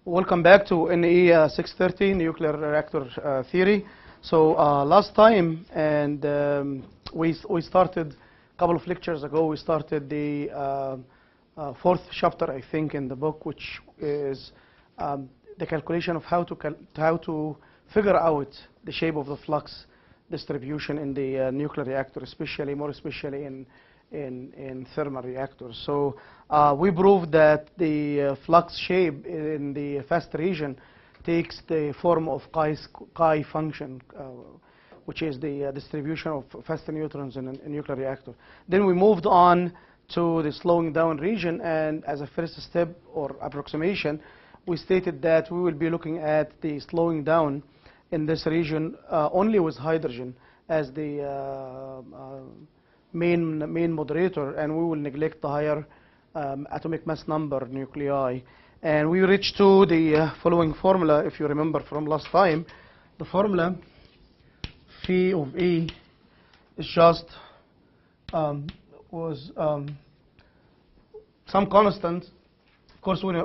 Welcome back to NE 630 nuclear reactor theory. So last time, and we started a couple of lectures ago. We started the fourth chapter, I think, in the book, which is the calculation of how to figure out the shape of the flux distribution in the nuclear reactor, more especially in thermal reactors. So we proved that the flux shape in the fast region takes the form of chi function, which is the distribution of fast neutrons in a nuclear reactor. Then we moved on to the slowing down region, and as a first step or approximation, we stated that we will be looking at the slowing down in this region only with hydrogen as the main moderator, and we will neglect the higher atomic mass number nuclei. And we reached to the following formula, if you remember from last time. The formula phi of E is just some constant. Of course, when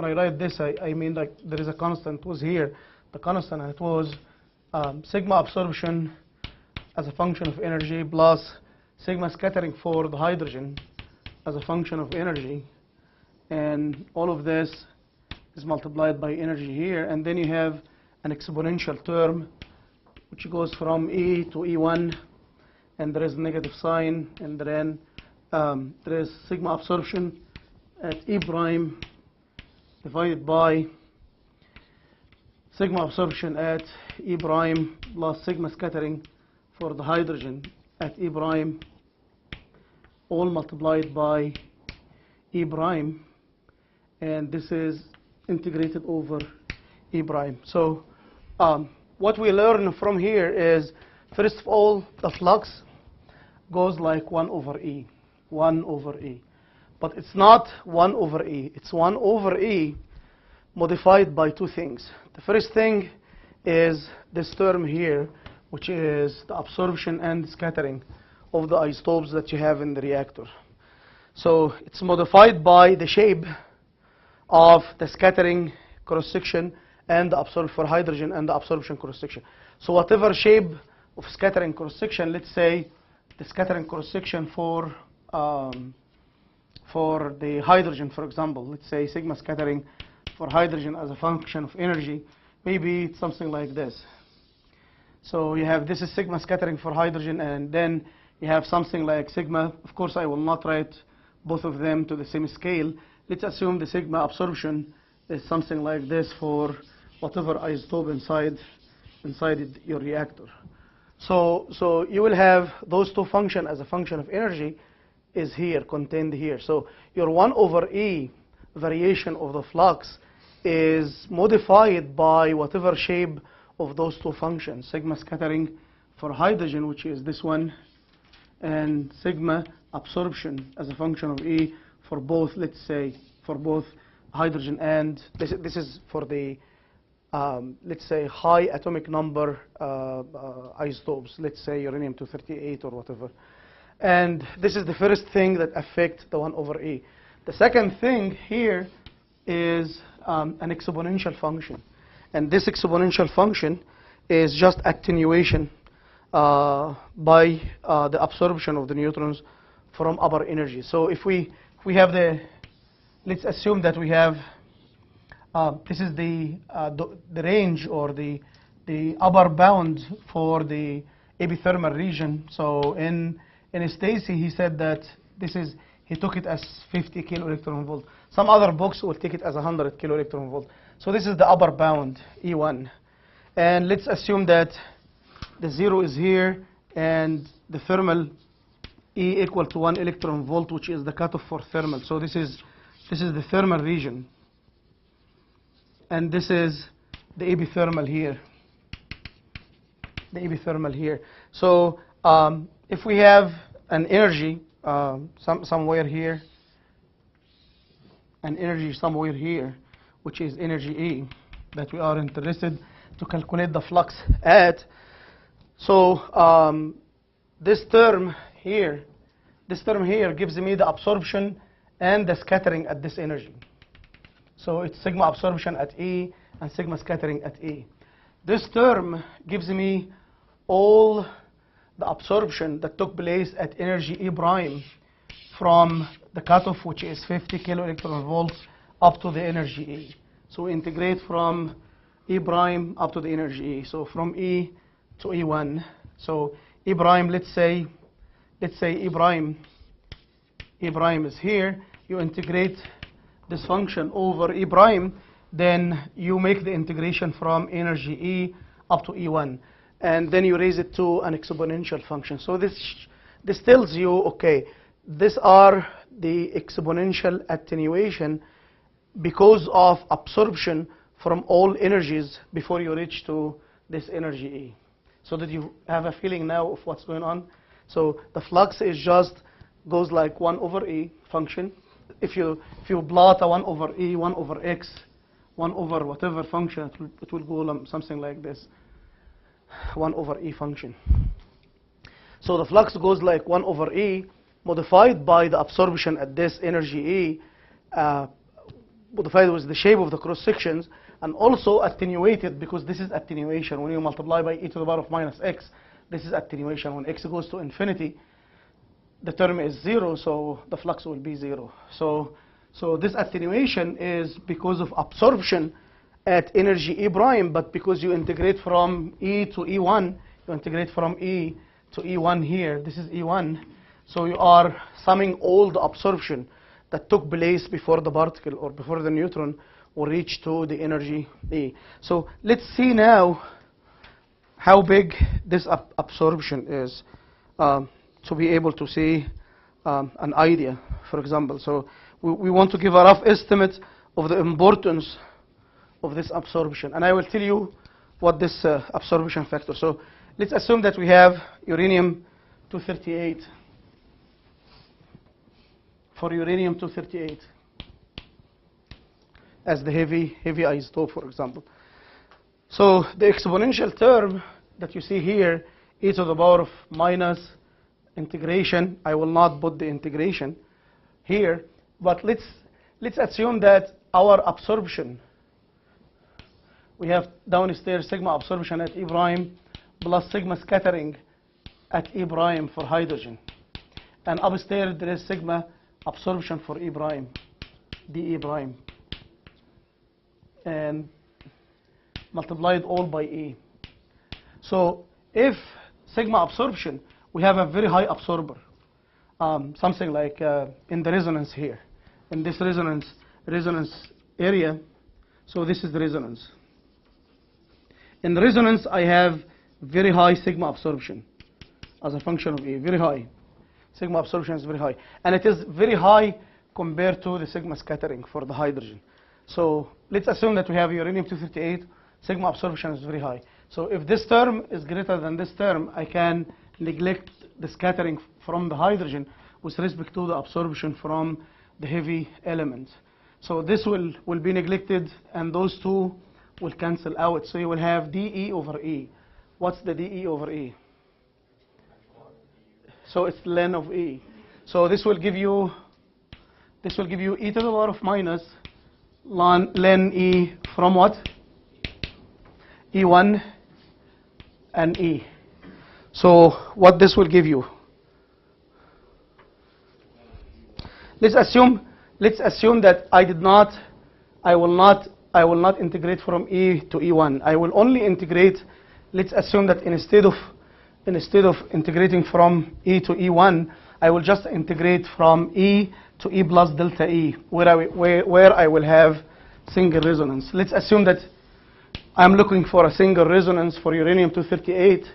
I write this, I mean like there is a constant was here. The constant, and it was sigma absorption as a function of energy plus sigma scattering for the hydrogen as a function of energy, and all of this is multiplied by energy here, and then you have an exponential term which goes from E to E1, and there is a negative sign, and then there is sigma absorption at E prime divided by sigma absorption at E prime plus sigma scattering for the hydrogen at E prime, all multiplied by E prime, and this is integrated over E prime. So what we learn from here is, first of all, the flux goes like 1 over E, 1 over E. But it's not 1 over E, it's 1 over E modified by two things. The first thing is this term here, which is the absorption and scattering of the isotopes that you have in the reactor. So it's modified by the shape of the scattering cross-section and the absorption for hydrogen and the absorption cross-section. So whatever shape of scattering cross-section, let's say the scattering cross-section for the hydrogen, for example, let's say sigma scattering for hydrogen as a function of energy, maybe it's something like this. So you have, this is sigma scattering for hydrogen, and then you have something like sigma. Of course, I will not write both of them to the same scale. Let's assume the sigma absorption is something like this for whatever isotope inside your reactor. So you will have those two functions as a function of energy is here, contained here. So your 1 over E variation of the flux is modified by whatever shape of those two functions, sigma scattering for hydrogen, which is this one, and sigma absorption as a function of E for both, let's say, for both hydrogen and, this is for the, let's say, high atomic number isotopes, let's say uranium-238 or whatever. And this is the first thing that affects the 1 over E. The second thing here is an exponential function. And this exponential function is just attenuation by the absorption of the neutrons from upper energy. So if we have the, let's assume that we have, this is the range or the upper bound for the epithermal region. So in Stacy, he said that this is, he took it as 50 kilo electron volt. Some other books will take it as 100 kilo electron volt. So this is the upper bound, E1. And let's assume that the 0 is here, and the thermal E equal to 1 electron volt, which is the cutoff for thermal. So this is the thermal region. And this is the epithermal here. The epithermal here. So if we have an energy somewhere here, an energy somewhere here, which is energy E, that we are interested to calculate the flux at. So this term here gives me the absorption and the scattering at this energy. So it's sigma absorption at E and sigma scattering at E. This term gives me all the absorption that took place at energy E prime from the cutoff, which is 50 kilo electron volts, up to the energy E. So we integrate from E prime up to the energy E. So from E to E1. So E prime, let's say E prime is here. You integrate this function over E prime, then you make the integration from energy E up to E1. And then you raise it to an exponential function. So this tells you, okay, these are the exponential attenuation because of absorption from all energies before you reach to this energy E. So that you have a feeling now of what's going on. So the flux is just goes like 1 over E function. If you plot a 1 over E, 1 over X, 1 over whatever function, it will go something like this. 1 over E function. So the flux goes like 1 over E modified by the absorption at this energy E, modified with the shape of the cross sections, and also attenuated because this is attenuation. When you multiply by e to the power of minus x, this is attenuation. When x goes to infinity, the term is 0, so the flux will be 0. So this attenuation is because of absorption at energy E prime, but because you integrate from E to E1, you integrate from E to E1 here. This is E1. So you are summing all the absorption that took place before the particle or before the neutron will reach to the energy E. So let's see now how big this absorption is to be able to see an idea, for example. So we want to give a rough estimate of the importance of this absorption. And I will tell you what this absorption factor. So let's assume that we have uranium-238. For uranium-238 as the heavy isotope, for example. So the exponential term that you see here, e to the power of minus integration. I will not put the integration here, but let's assume that our absorption, we have downstairs sigma absorption at E prime plus sigma scattering at E prime for hydrogen, and upstairs there is sigma absorption for E prime, dE prime, and multiplied all by E. So if sigma absorption, we have a very high absorber, something like in the resonance here, in this resonance area. So this is the resonance. In the resonance, I have very high sigma absorption as a function of E, very high. Sigma absorption is very high, and it is very high compared to the sigma scattering for the hydrogen. So let's assume that we have uranium-238, sigma absorption is very high. So if this term is greater than this term, I can neglect the scattering from the hydrogen with respect to the absorption from the heavy element. So this will be neglected, and those two will cancel out. So you will have dE over E. What's the dE over E? So it's ln of E. So this will give you e to the power of minus ln E from what? E1 and E. So what this will give you? Let's assume that I will not integrate from E to E1. I will only integrate. Let's assume that instead of integrating from E to E1, I will just integrate from E to E plus delta E, where I will have single resonance. Let's assume that I'm looking for a single resonance for uranium-238,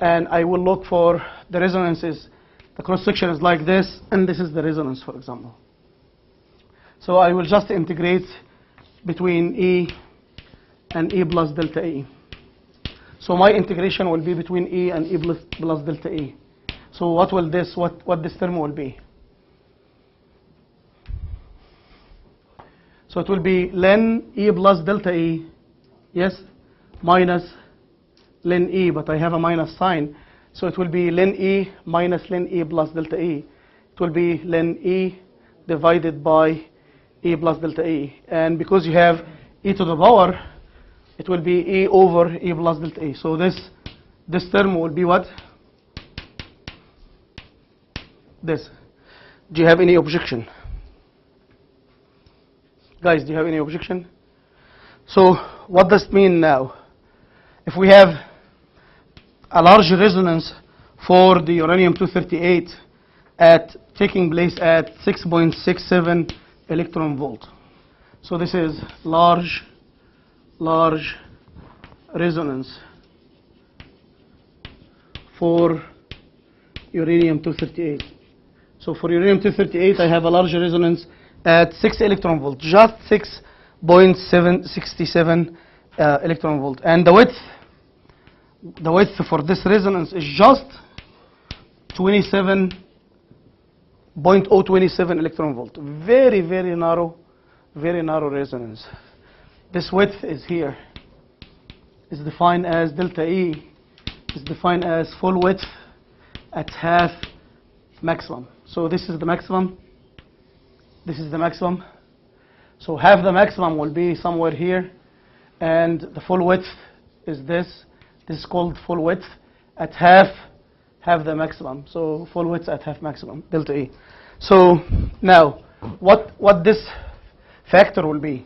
and I will look for the resonances. The cross-section is like this, and this is the resonance, for example. So I will just integrate between E and E plus delta E. So my integration will be between E and E plus delta E. So what this term will be? So it will be ln E plus delta E, yes, minus ln E, but I have a minus sign. So it will be ln E minus ln E plus delta E. It will be ln E divided by E plus delta E. And because you have e to the power, it will be E over E plus delta E. So this term will be what? This. Do you have any objection? Guys, do you have any objection? So what does it mean now? If we have a large resonance for the uranium-238 taking place at 6.67 electron volt. So this is large resonance for uranium-238. So for uranium-238, I have a large resonance at 6 electron volt, just 6.767 electron volt, and the width for this resonance is just 27.027 electron volt. Very narrow resonance. This width is here. Is defined as delta E. Is defined as full width at half maximum. So this is the maximum. This is the maximum. So half the maximum will be somewhere here, and the full width is this. This is called full width at half the maximum. So full width at half maximum, delta E. So now, what this factor will be?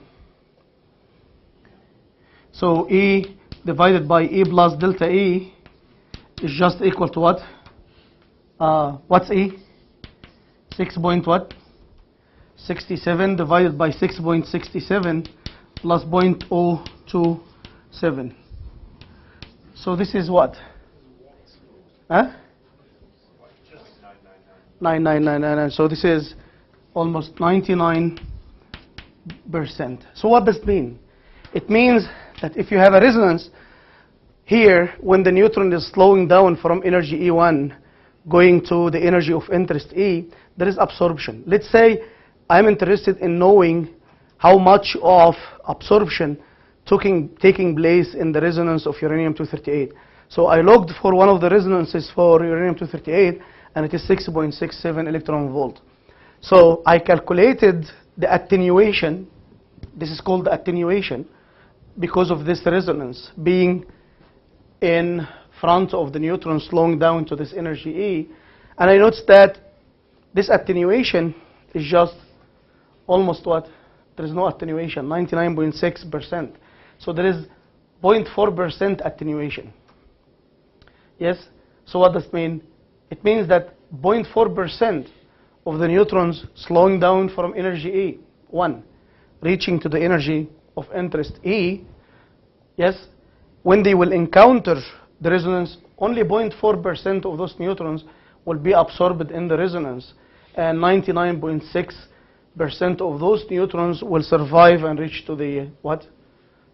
So E divided by E plus delta E is just equal to what? What's E? 6 point what? 67 divided by 6.67 plus 0.027. So this is what? Huh? 9999. So this is almost 99%. So what does it mean? It means that if you have a resonance here, when the neutron is slowing down from energy E1 going to the energy of interest E, there is absorption. Let's say I'm interested in knowing how much of absorption taking place in the resonance of uranium-238. So I looked for one of the resonances for uranium-238, and it is 6.67 electron volt. So I calculated the attenuation. This is called the attenuation because of this resonance being in front of the neutron slowing down to this energy E. And I noticed that this attenuation is just almost what? There is no attenuation, 99.6%. So there is 0.4% attenuation. Yes? So what does it mean? It means that 0.4% of the neutrons slowing down from energy E1 reaching to the energy of interest E, yes, when they will encounter the resonance, only 0.4% of those neutrons will be absorbed in the resonance, and 99.6% of those neutrons will survive and reach to the what?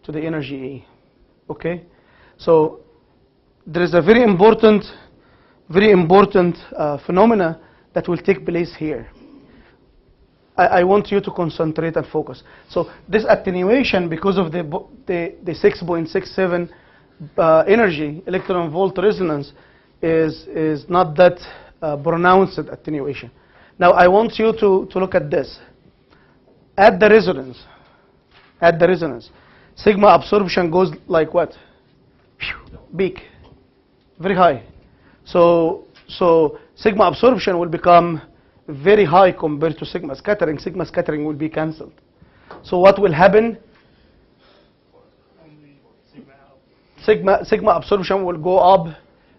To the energy E. Okay? So there is a very important phenomena that will take place here. I want you to concentrate and focus. So this attenuation, because of the 6.67 energy electron volt resonance, is not that pronounced attenuation. Now I want you to look at this. At the resonance, sigma absorption goes like what? Big, very high. So sigma absorption will become very high compared to sigma scattering. Sigma scattering will be cancelled. So what will happen? Sigma absorption will go up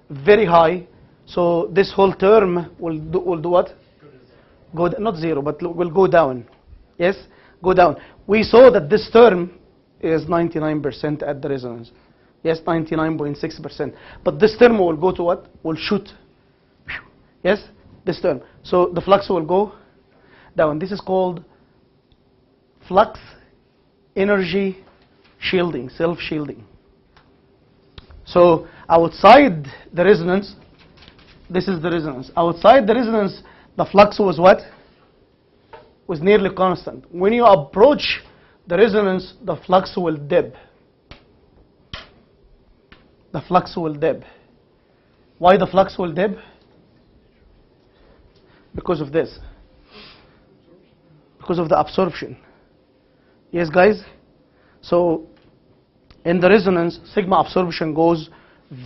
very high. So this whole term will do what? Go not zero, but will go down. Yes, go down. We saw that this term is 99% at the resonance. Yes, 99.6%. But this term will go to what? Will shoot. Yes, this term. So the flux will go down. This is called flux energy shielding, self-shielding. So outside the resonance, this is the resonance. Outside the resonance, the flux was what? Was nearly constant. When you approach the resonance, the flux will dip. The flux will dip. Why the flux will dip? Because of this. Because of the absorption. Yes, guys? So in the resonance, sigma absorption goes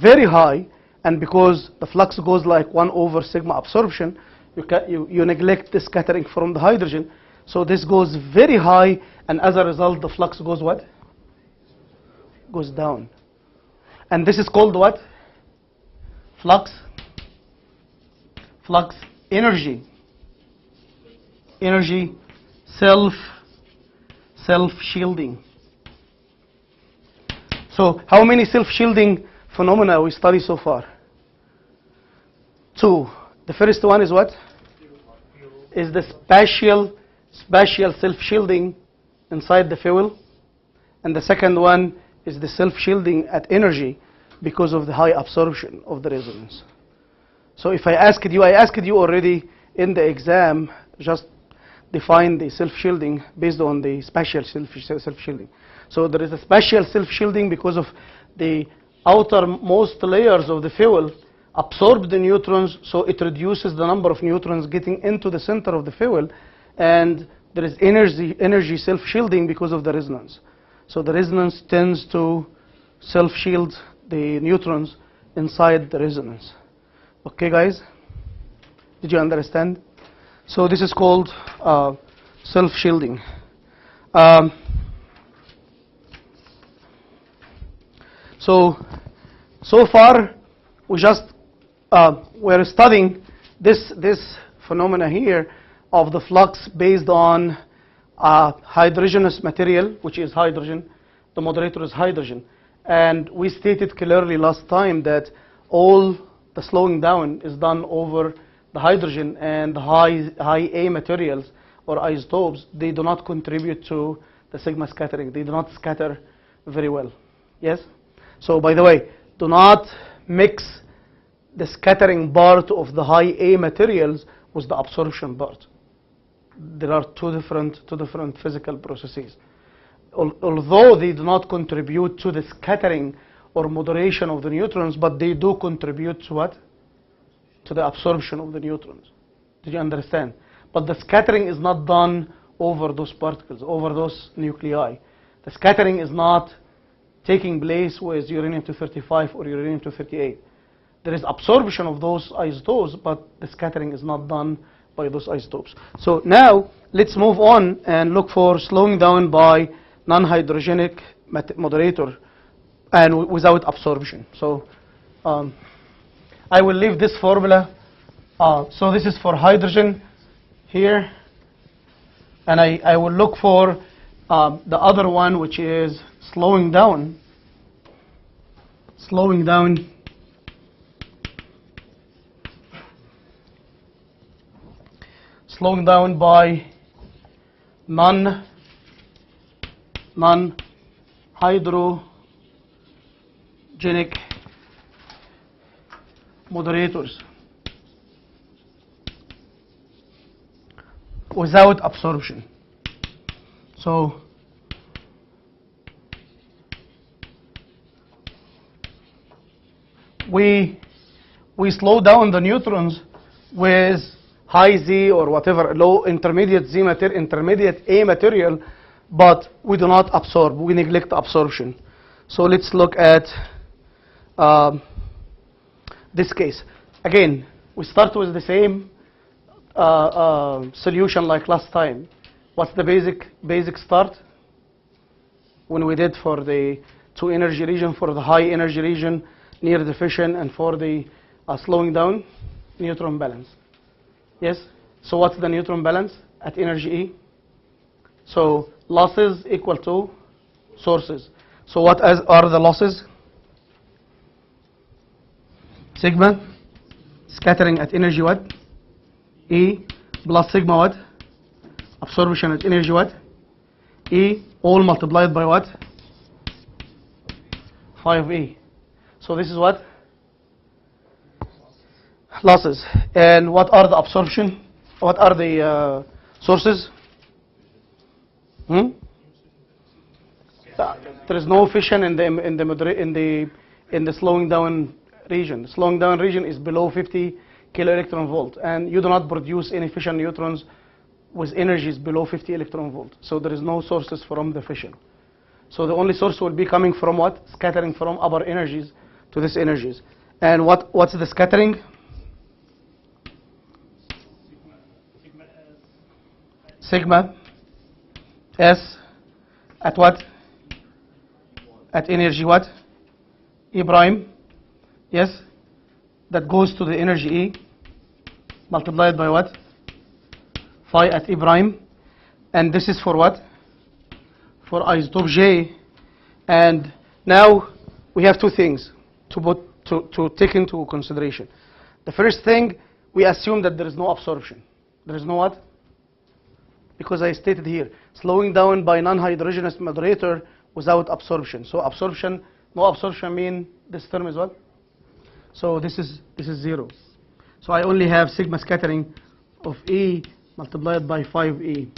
very high, and because the flux goes like 1 over sigma absorption, you neglect the scattering from the hydrogen. So this goes very high, and as a result, the flux goes what? Goes down. And this is called what? Flux energy. Energy self-shielding. So how many self-shielding phenomena we study so far? 2. The first one is what? Is the spatial self-shielding inside the fuel. And the second one is the self-shielding at energy because of the high absorption of the resonance. So if I asked you already in the exam, just define the self-shielding based on the spatial self-shielding. So there is a spatial self-shielding because of the outermost layers of the fuel absorb the neutrons, so it reduces the number of neutrons getting into the center of the fuel, and there is energy self-shielding because of the resonance. So the resonance tends to self-shield the neutrons inside the resonance. Okay, guys? Did you understand? So this is called self-shielding. So far, we just we're studying this phenomena here of the flux based on hydrogenous material, which is hydrogen. The moderator is hydrogen. And we stated clearly last time that all the slowing down is done over the hydrogen, and the high A materials or isotopes, they do not contribute to the sigma scattering. They do not scatter very well. Yes? So by the way, do not mix the scattering part of the high A materials with the absorption part. There are two different physical processes. Although they do not contribute to the scattering or moderation of the neutrons, but they do contribute to what? To the absorption of the neutrons. Did you understand? But the scattering is not done over those particles, over those nuclei. The scattering is not taking place with uranium-235 or uranium-238. There is absorption of those isotopes, but the scattering is not done by those isotopes. So now let's move on and look for slowing down by non-hydrogenic moderator and without absorption. So I will leave this formula. So this is for hydrogen here, and I will look for the other one, which is slowing down by non-hydrogenic moderators without absorption. So we slow down the neutrons with high Z or whatever, low intermediate Z material, intermediate A material, but we do not absorb. We neglect absorption. So let's look at this case. Again, we start with the same solution like last time. What's the basic start? When we did for the 2 energy region, for the high energy region near the fission, and for the slowing down, neutron balance. Yes? So what's the neutron balance at energy E? So losses equal to sources. So what are the losses? Sigma scattering at energy what? E plus sigma what? Absorption at energy what? E all multiplied by what? 5E. So this is what? Losses. And what are the absorption? What are the sources? There is no fission in the slowing down region. The slowing down region is below 50 kilo electron volt, and you do not produce any fission neutrons with energies below 50 electron volt. So there is no sources from the fission. So the only source will be coming from what? Scattering from upper energies to these energies. And what's the scattering? Sigma S at what? At energy what? E prime. Yes? That goes to the energy E multiplied by what? Phi at E prime. And this is for what? For isotope J. And now we have two things to take into consideration. The first thing, we assume that there is no absorption. There is no what? Because I stated here, slowing down by non-hydrogenous moderator without absorption. So absorption, no absorption mean this term is what? So this is 0. So I only have sigma scattering of E multiplied by 5E.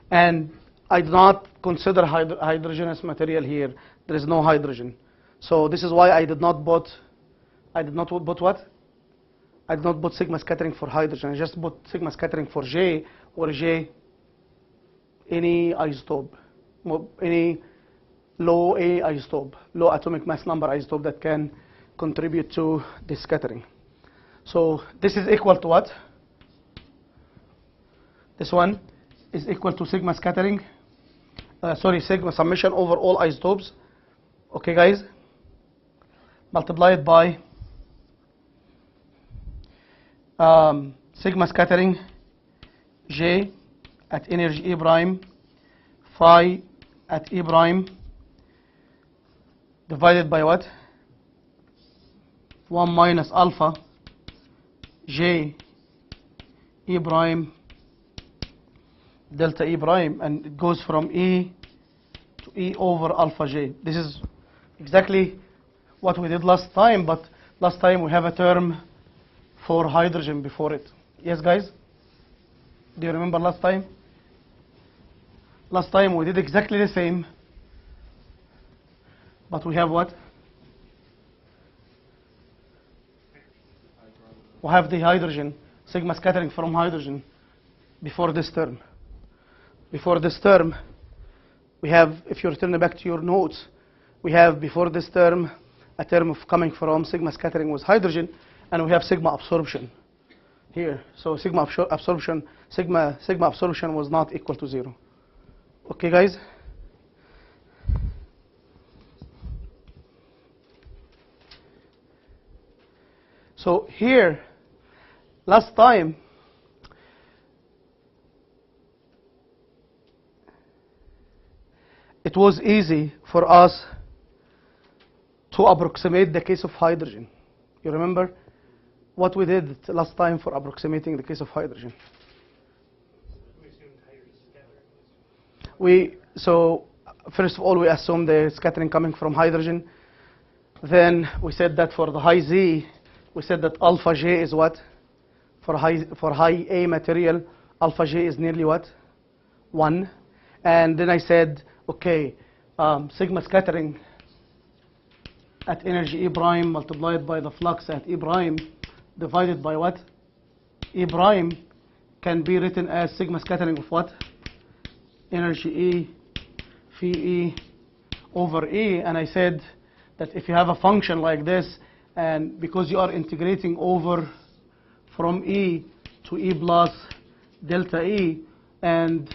And I do not consider hydrogenous material here. There is no hydrogen. So this is why I did not put what? I did not put sigma scattering for hydrogen. I just put sigma scattering for J, or J any isotope, any low A isotope, low atomic mass number isotope that can contribute to this scattering. So this is equal to what? This one is equal to sigma scattering, sigma summation over all isotopes, okay guys, multiplied by sigma scattering J at energy E prime, phi at E prime, divided by what? 1 minus alpha J E prime delta E prime, and it goes from E to E over alpha J. This is exactly what we did last time, but last time we have a term for hydrogen before it. Yes, guys? Do you remember last time? Last time we did exactly the same, but we have what? We have the hydrogen, sigma scattering from hydrogen before this term. Before this term, we have, if you return back to your notes, we have before this term a term of coming from sigma scattering with hydrogen, and we have sigma absorption here. So sigma absorption was not equal to 0. Okay, guys? So here, last time, it was easy for us to approximate the case of hydrogen. You remember what we did last time for approximating the case of hydrogen? So first of all, we assumed the scattering coming from hydrogen. Then we said that for the high Z, we said that alpha J is what? For high A material, alpha J is nearly what? 1. And then I said, okay, sigma scattering at energy E prime multiplied by the flux at E prime divided by what? E prime can be written as sigma scattering of what? Energy E phi E over E. And I said that if you have a function like this, and because you are integrating over from E to E plus delta E, and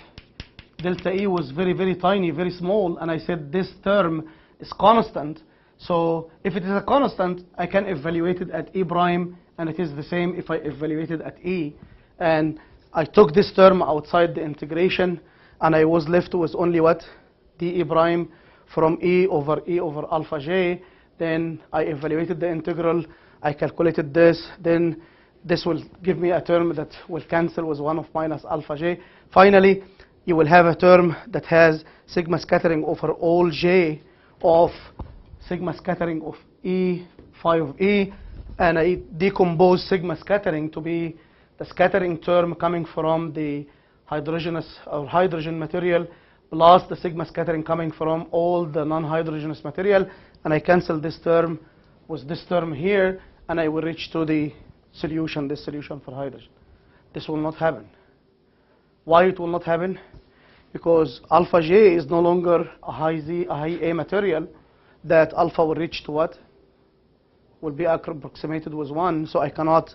delta E was very, very tiny, very small, and I said this term is constant. So if it is a constant, I can evaluate it at E prime, and it is the same if I evaluate it at E. And I took this term outside the integration, and I was left with only what? dE prime from E over alpha J. Then I evaluated the integral, I calculated this, then this will give me a term that will cancel with 1 of minus alpha J. Finally, you will have a term that has sigma scattering over all J of sigma scattering of E, phi of E, and I decompose sigma scattering to be the scattering term coming from the hydrogenous or hydrogen material plus the sigma scattering coming from all the non-hydrogenous material, and I cancel this term with this term here, and I will reach to the solution, this solution for hydrogen. This will not happen. Why it will not happen? Because alpha J is no longer a high A material that alpha will reach to what? Will be approximated with 1, so I cannot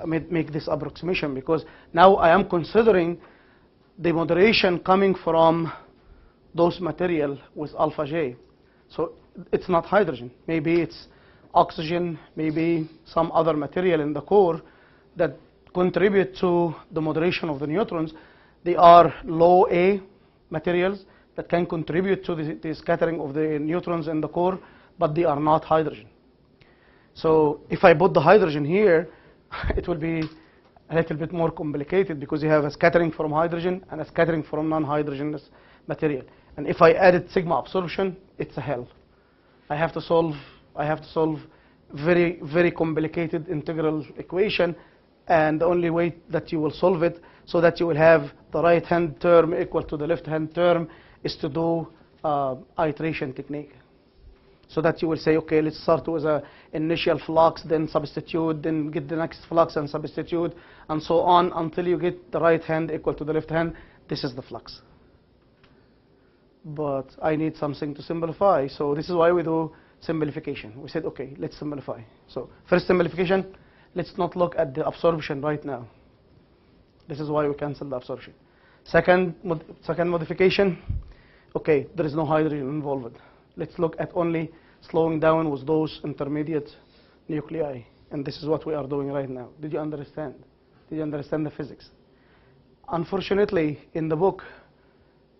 make this approximation, because now I am considering the moderation coming from those material with alpha J. So it's not hydrogen. Maybe it's oxygen, maybe some other material in the core that contribute to the moderation of the neutrons. They are low A materials that can contribute to the scattering of the neutrons in the core, but they are not hydrogen. So if I put the hydrogen here, it will be a little bit more complicated, because you have a scattering from hydrogen and a scattering from non-hydrogenous material. And if I added sigma absorption, it's a hell. I have to solve very, very complicated integral equation, and the only way that you will solve it so that you will have the right-hand term equal to the left-hand term is to do iteration technique. So that you will say, okay, let's start with an initial flux, then substitute, then get the next flux and substitute, and so on until you get the right hand equal to the left hand. This is the flux. But I need something to simplify, so this is why we do simplification. We said, okay, let's simplify. So first simplification, let's not look at the absorption right now. This is why we cancel the absorption. Second modification, okay, there is no hydrogen involved. Let's look at only slowing down with those intermediate nuclei. And this is what we are doing right now. Did you understand? Did you understand the physics? Unfortunately, in the book,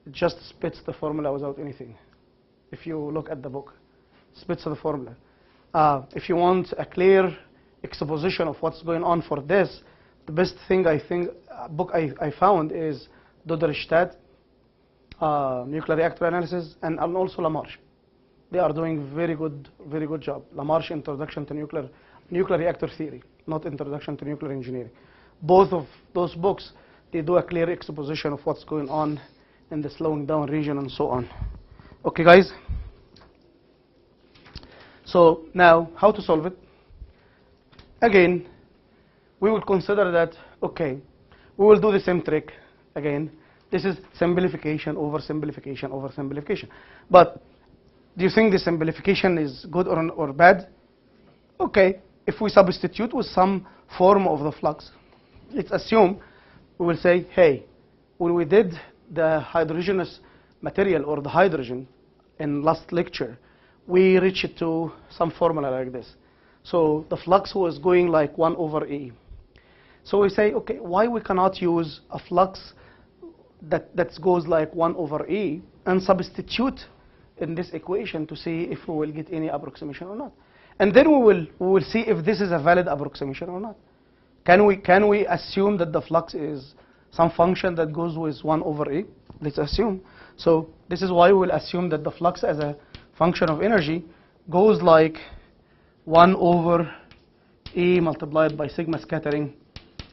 it just spits the formula without anything. If you look at the book, spits the formula. If you want a clear exposition of what's going on for this, the best thing book I found is Doderstadt, nuclear reactor analysis, and also Lamarche. They are doing very good job. Lamarche, Introduction to Nuclear Reactor Theory, not Introduction to Nuclear Engineering. Both of those books, they do a clear exposition of what's going on in the slowing down region and so on. Okay, guys? So now, how to solve it? Again, we will consider that, okay, we will do the same trick again. This is simplification over simplification over simplification. But do you think the simplification is good or bad? Okay, if we substitute with some form of the flux, let's assume we will say, hey, when we did the hydrogenous material or the hydrogen in last lecture, we reached to some formula like this. So the flux was going like 1 over E. So we say, okay, why we cannot use a flux that goes like 1 over E and substitute in this equation to see if we will get any approximation or not. And then we will see if this is a valid approximation or not. Can we assume that the flux is some function that goes with 1 over E? Let's assume. So this is why we will assume that the flux as a function of energy goes like 1 over E multiplied by sigma scattering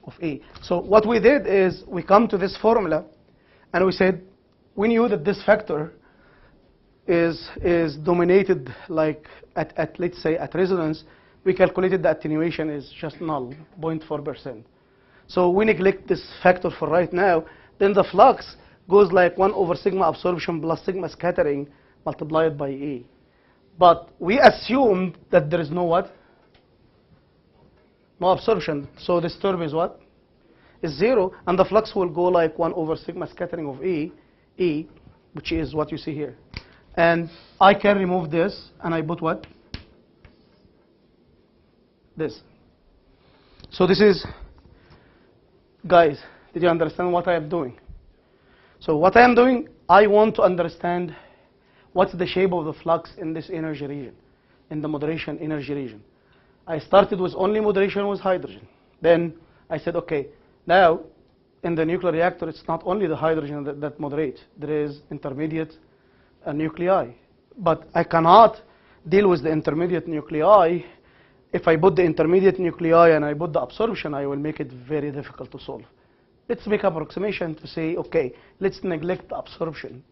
of E. So what we did is we come to this formula and we said we knew that this factor is dominated like at let's say at resonance. We calculated the attenuation is just null, 0.4%. So we neglect this factor for right now. Then the flux goes like 1 over sigma absorption plus sigma scattering multiplied by E. But we assumed that there is no what? No absorption. So this term is what? Is 0. And the flux will go like 1 over sigma scattering of E, which is what you see here. And I can remove this, and I put what? This. So this is, guys, did you understand what I am doing? So what I am doing, I want to understand what's the shape of the flux in this energy region, in the moderation energy region. I started with only moderation with hydrogen. Then I said, okay, now in the nuclear reactor, it's not only the hydrogen that moderates. There is intermediate nuclei. But I cannot deal with the intermediate nuclei. If I put the intermediate nuclei and I put the absorption, I will make it very difficult to solve. Let's make approximation to say, okay, let's neglect the absorption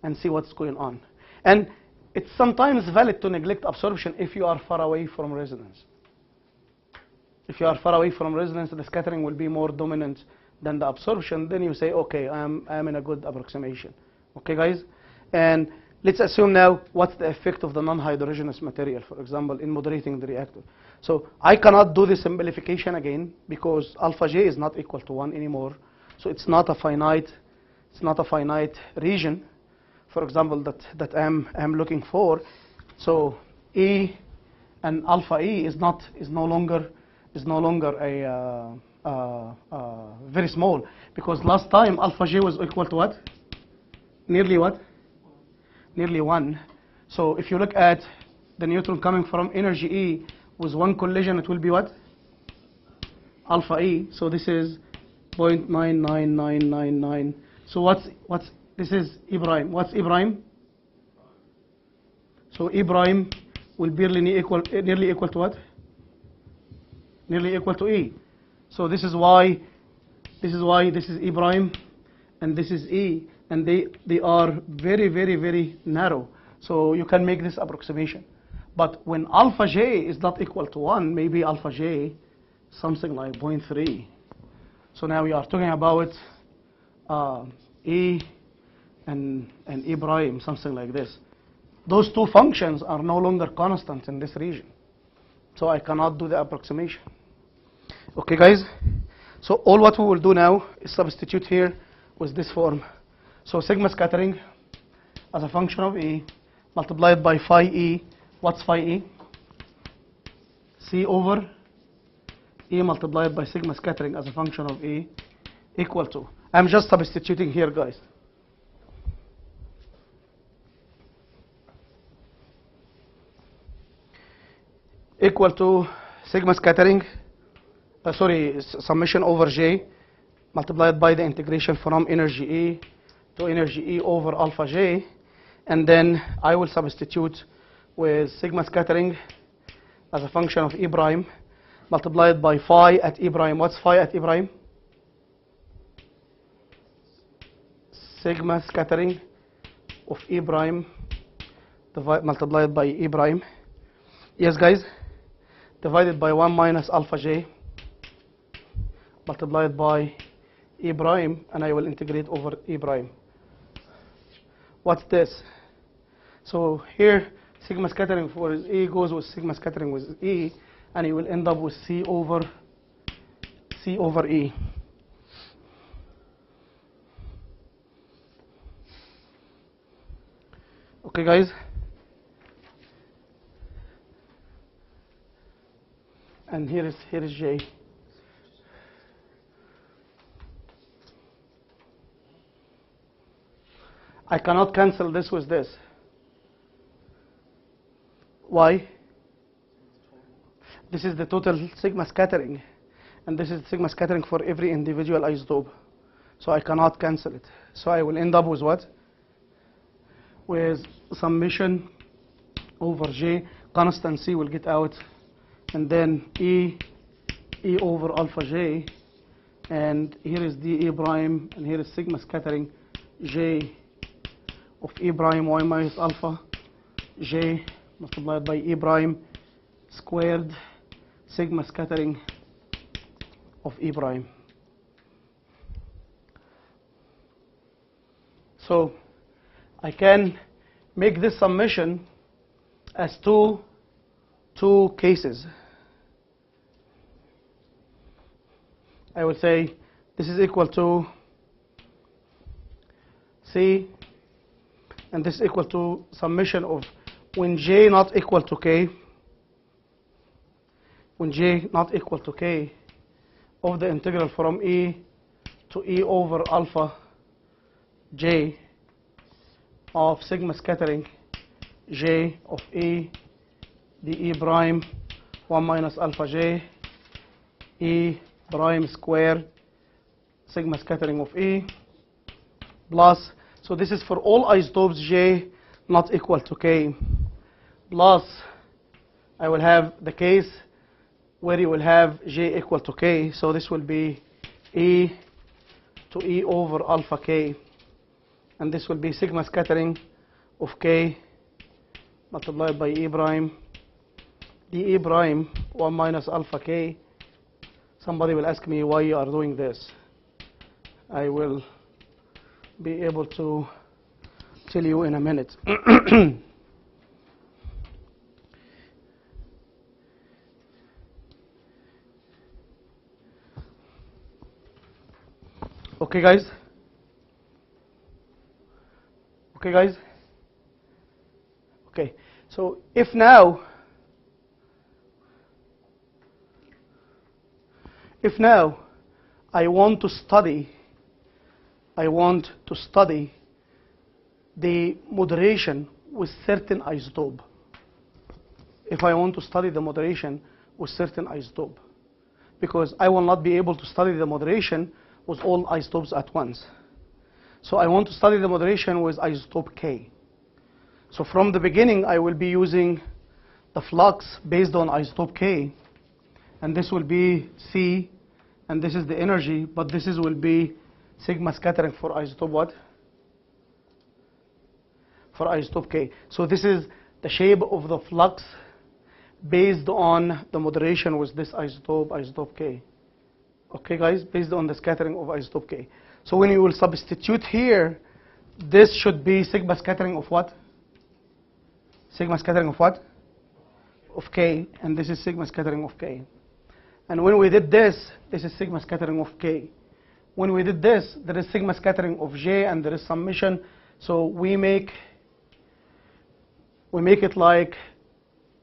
and see what's going on. And it's sometimes valid to neglect absorption if you are far away from resonance. If you are far away from resonance, the scattering will be more dominant than the absorption, then you say, okay, I'm in a good approximation. Okay, guys? And let's assume now what's the effect of the non-hydrogenous material, for example, in moderating the reactor. So I cannot do the simplification again because alpha J is not equal to 1 anymore. So it's not a finite region, for example, that I'm looking for. So E and alpha E is no longer a very small, because last time alpha J was equal to what? Nearly what? Nearly 1. So if you look at the neutron coming from energy E with one collision, it will be what? Alpha E. So this is 0.99999. So what's this is E prime. What's E prime? So E prime will be nearly equal to what? Nearly equal to E. So this is why this is E prime and this is E, and they are very, very, very narrow. So you can make this approximation. But when alpha J is not equal to 1, maybe alpha J something like 0.3. So now we are talking about E and E prime, something like this. Those two functions are no longer constant in this region. So I cannot do the approximation. Okay, guys? So all what we will do now is substitute here with this form. So sigma scattering as a function of E multiplied by phi E. What's phi E? C over E multiplied by sigma scattering as a function of E equal to. I'm just substituting here, guys. Equal to sigma scattering, summation over J multiplied by the integration from energy E to energy E over alpha J, and then I will substitute with sigma scattering as a function of E prime multiplied by phi at E prime. What's phi at E prime? Sigma scattering of E prime multiplied by E prime. Yes, guys? Divided by 1 minus alpha J multiplied by E prime, and I will integrate over E prime. What's this? So here sigma scattering for E goes with sigma scattering with E, and you will end up with C over E. Okay, guys? And here is J. I cannot cancel this with this. Why? This is the total sigma scattering, and this is sigma scattering for every individual isotope. So I cannot cancel it. So I will end up with what? With summation over J, constant C will get out, and then E over alpha J, and here is dE prime, and here is sigma scattering J of E prime Y minus alpha J multiplied by E prime squared sigma scattering of E prime. So I can make this summation as two cases. I would say this is equal to C, and this is equal to summation of when J not equal to K, when J not equal to K, of the integral from E to E over alpha J of sigma scattering J of E dE prime 1 minus alpha J E prime squared sigma scattering of E plus, so this is for all isotopes J not equal to K, plus I will have the case where you will have J equal to K, so this will be E to E over alpha K, and this will be sigma scattering of K multiplied by E prime dE prime 1 minus alpha K. Somebody will ask me why you are doing this. I will be able to tell you in a minute. Okay, guys? Okay, guys? Okay, so if now I want to study the moderation with certain isotope. If I want to study the moderation with certain isotope, because I will not be able to study the moderation with all isotopes at once. So I want to study the moderation with isotope K. So from the beginning, I will be using the flux based on isotope K, and this will be C, and this is the energy, but will be sigma scattering for isotope what? For isotope K. So this is the shape of the flux based on the moderation with this isotope K. Okay, guys, based on the scattering of isotope K. So when you will substitute here, this should be sigma scattering of what? Sigma scattering of what? Of K, and this is sigma scattering of K. And when we did this is sigma scattering of K. When we did this, there is sigma scattering of J, and there is summation. So we make it like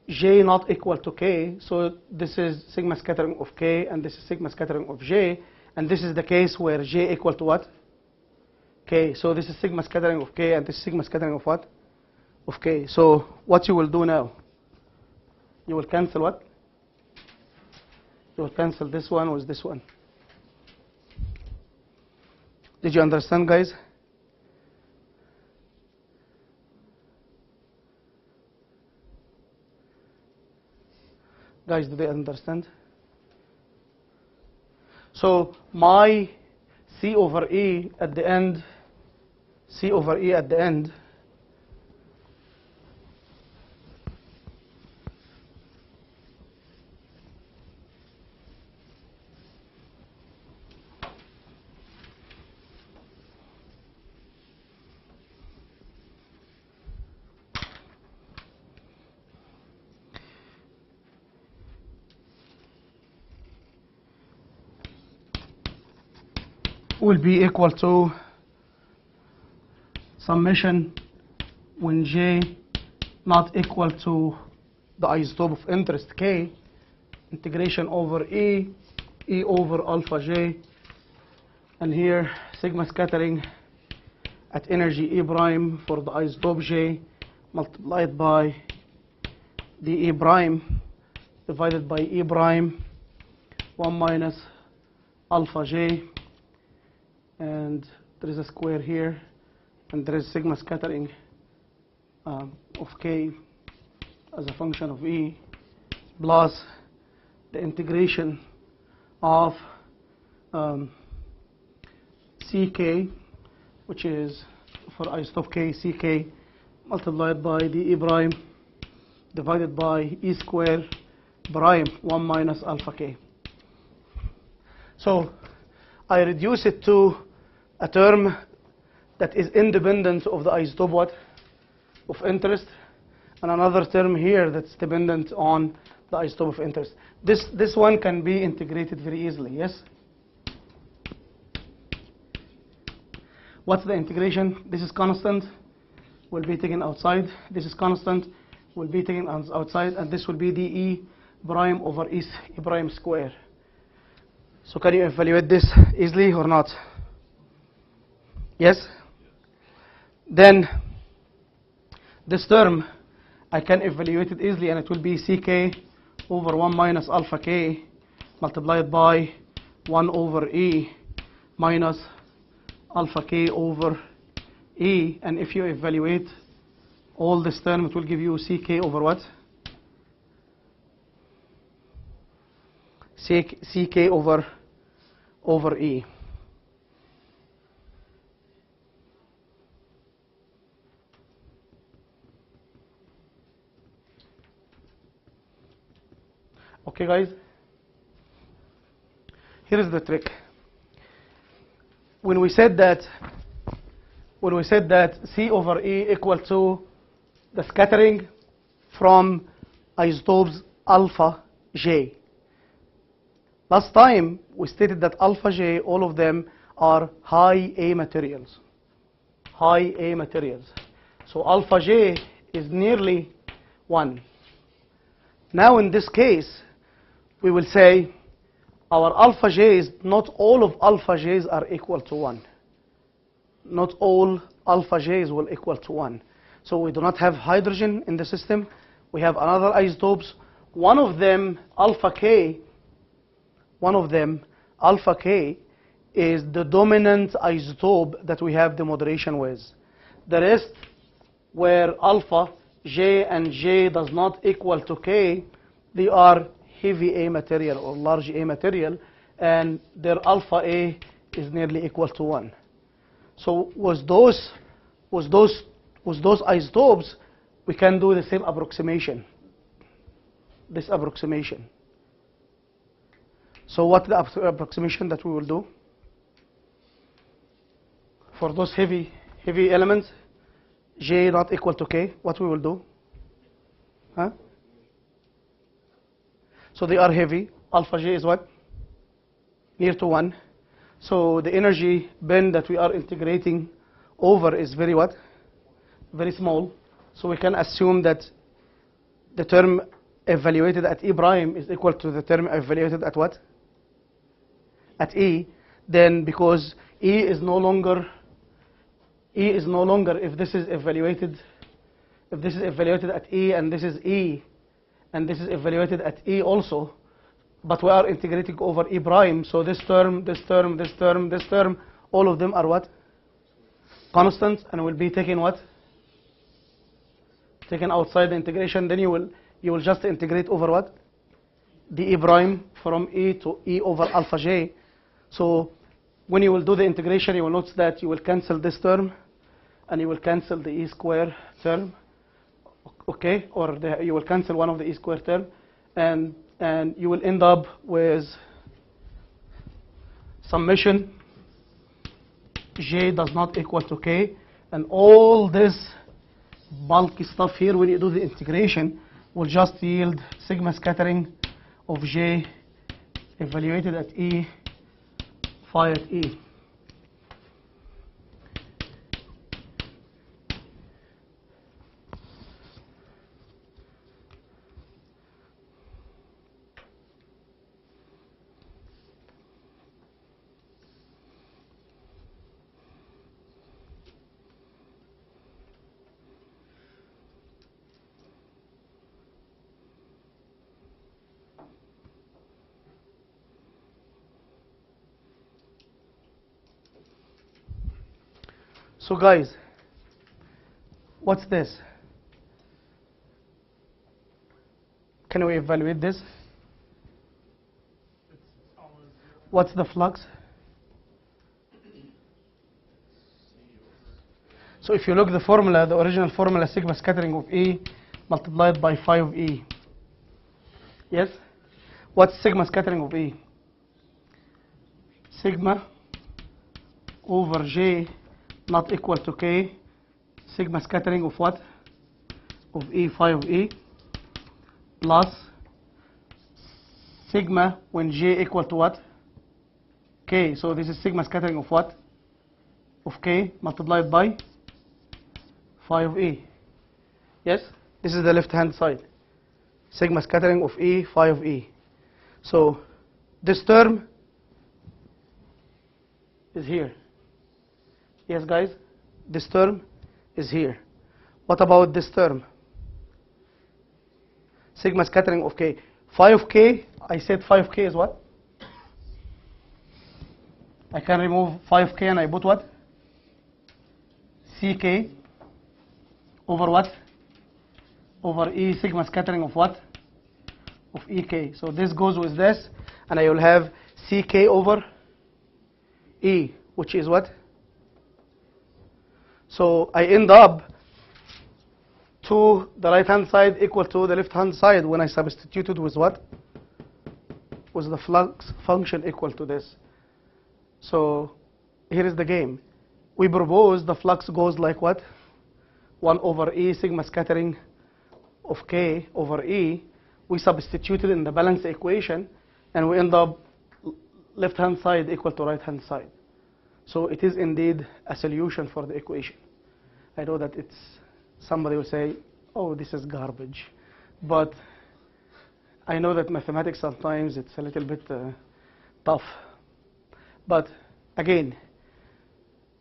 J not equal to K. So this is sigma scattering of K, and this is sigma scattering of J. And this is the case where J equal to what? K. So this is sigma scattering of K, and this is sigma scattering of what? Of K. So what you will do now? You will cancel what? You will cancel this one with this one. Did you understand, guys? Guys, do they understand? So my C over E at the end, will be equal to summation when J not equal to the isotope of interest K, integration over E over alpha J, and here sigma scattering at energy E prime for the isotope J multiplied by the E prime divided by E prime 1 minus alpha J, and there is a square here, and there is sigma scattering of K as a function of E, plus the integration of CK, which is for isotope K, CK multiplied by the E prime divided by E square prime 1 minus alpha K. So I reduce it to a term that is independent of the isotope what? Of interest, and another term here that's dependent on the isotope of interest. This one can be integrated very easily, yes? What's the integration? This is constant, will be taken outside. This is constant, will be taken outside, and this will be the E prime over E prime square. So can you evaluate this easily or not? Yes? Then this term, I can evaluate it easily, and it will be CK over 1 minus alpha K multiplied by 1 over E minus alpha K over E. And if you evaluate all this term, it will give you CK over what? CK over E. Okay, guys? Here is the trick. when we said that C over E equal to the scattering from isotopes alpha J. Last time we stated that alpha J, all of them are high A materials. High A materials. So alpha J is nearly 1. Now in this case, we will say our alpha J's, not all of alpha J's are equal to 1. Not all alpha J's will equal to 1. So we do not have hydrogen in the system. We have another isotopes. One of them, alpha K, is the dominant isotope that we have the moderation with. The rest, where alpha J and J does not equal to K, they are heavy A material or large A material, and their alpha A is nearly equal to 1. So with those isotopes, we can do the same approximation. This approximation. So what the approximation that we will do? For those heavy elements, J not equal to K, what we will do? Huh? So they are heavy. Alpha J is what? Near to 1. So the energy band that we are integrating over is very what? Very small. So we can assume that the term evaluated at E prime is equal to the term evaluated at what? At E. Then because E is no longer, if this is evaluated at E and this is E and this is evaluated at E also, but we are integrating over E prime, so this term, all of them are what? Constant, and will be taken what? Taken outside the integration. Then you will just integrate over what? dE prime from E to E over alpha J. So when you will do the integration, you will notice that you will cancel this term and you will cancel the E square term, okay, or you will cancel one of the E square term, and you will end up with summation J does not equal to K, and all this bulky stuff here, when you do the integration, will just yield sigma scattering of J evaluated at E, phi at E. So guys, what's this? Can we evaluate this? What's the flux? So if you look at the formula, the original formula, sigma scattering of E multiplied by phi of E. Yes? What's sigma scattering of E? Sigma over J not equal to K, sigma scattering of what? Of E, phi of E, plus sigma when J equal to what? K. So this is sigma scattering of what? Of K multiplied by phi of E. Yes? This is the left hand side. Sigma scattering of E, phi of E. So this term is here. Yes, guys, this term is here. What about this term? Sigma scattering of K. Phi of K, I said phi of K is what? I can remove phi of K and I put what? CK over what? Over E sigma scattering of what? Of EK. So this goes with this, and I will have CK over E, which is what? So I end up to the right hand side equal to the left hand side when I substituted with what? With the flux function equal to this. So here is the game. We propose the flux goes like what? 1 over E sigma scattering of K over E. We substitute it in the balance equation, and we end up left-hand side equal to right-hand side. So it is indeed a solution for the equation. I know that it's, somebody will say, oh, this is garbage. But I know that mathematics sometimes it's a little bit tough. But again,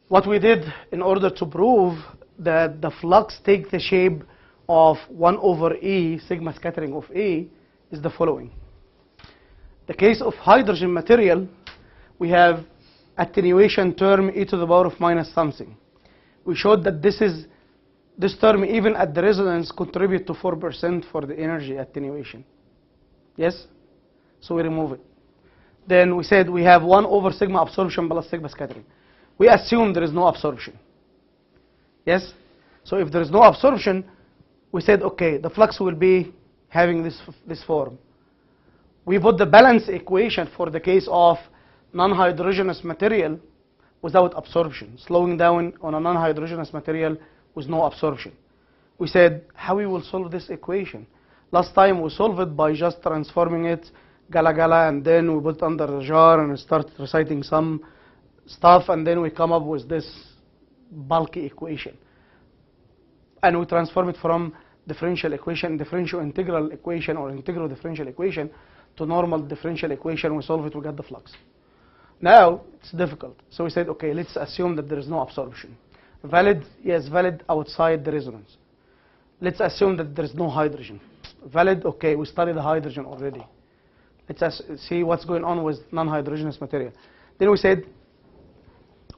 what we did in order to prove that the flux takes the shape of 1 over E sigma scattering of E is the following. The case of hydrogen material, we have attenuation term e to the power of minus something. We showed that this term, even at the resonance, contribute to 4% for the energy attenuation. Yes? So we remove it. Then we said we have 1 over sigma absorption plus sigma scattering. We assume there is no absorption. Yes? So if there is no absorption, we said, okay, the flux will be having this form. We put the balance equation for the case of non-hydrogenous material without absorption, slowing down on a non-hydrogenous material with no absorption. We said, how we will solve this equation? Last time we solved it by just transforming it gala, and then we put it under the jar and start reciting some stuff, and then we come up with this bulky equation. And we transform it from differential equation, differential integral equation, or integral differential equation to normal differential equation. We solve it, we get the flux. Now, it's difficult. So we said, okay, let's assume that there is no absorption. Valid? Yes, valid outside the resonance. Let's assume that there is no hydrogen. Valid? Okay, we studied the hydrogen already. Let's see what's going on with non-hydrogenous material. Then we said,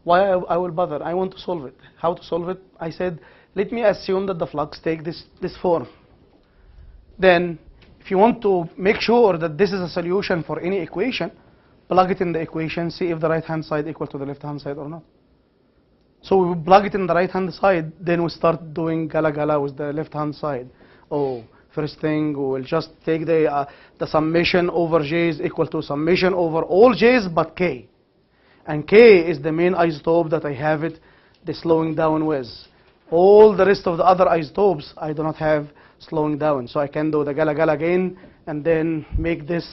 why I will bother? I want to solve it. How to solve it? I said, let me assume that the flux take this form. Then, if you want to make sure that this is a solution for any equation, plug it in the equation, see if the right-hand side equal to the left-hand side or not. So we plug it in the right-hand side, then we start doing gala with the left-hand side. Oh, first thing, we will just take the summation over J is equal to summation over all J's but K. And K is the main isotope that I have it, the slowing down with. All the rest of the other isotopes, I do not have slowing down. So I can do the gala again, and then make this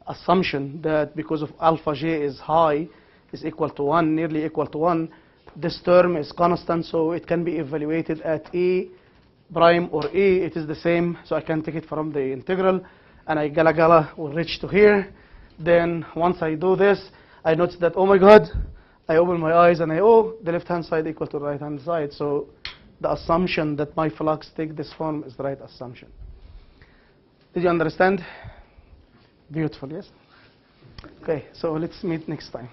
assumption that because of alpha J is high, is equal to 1, nearly equal to 1, this term is constant, so it can be evaluated at E prime or E. It is the same, so I can take it from the integral, and I gala will reach to here. Then once I do this, I notice that, oh my God, I open my eyes and the left-hand side equal to the right-hand side. So the assumption that my flux take this form is the right assumption. Did you understand? Beautiful, yes? Okay, so let's meet next time.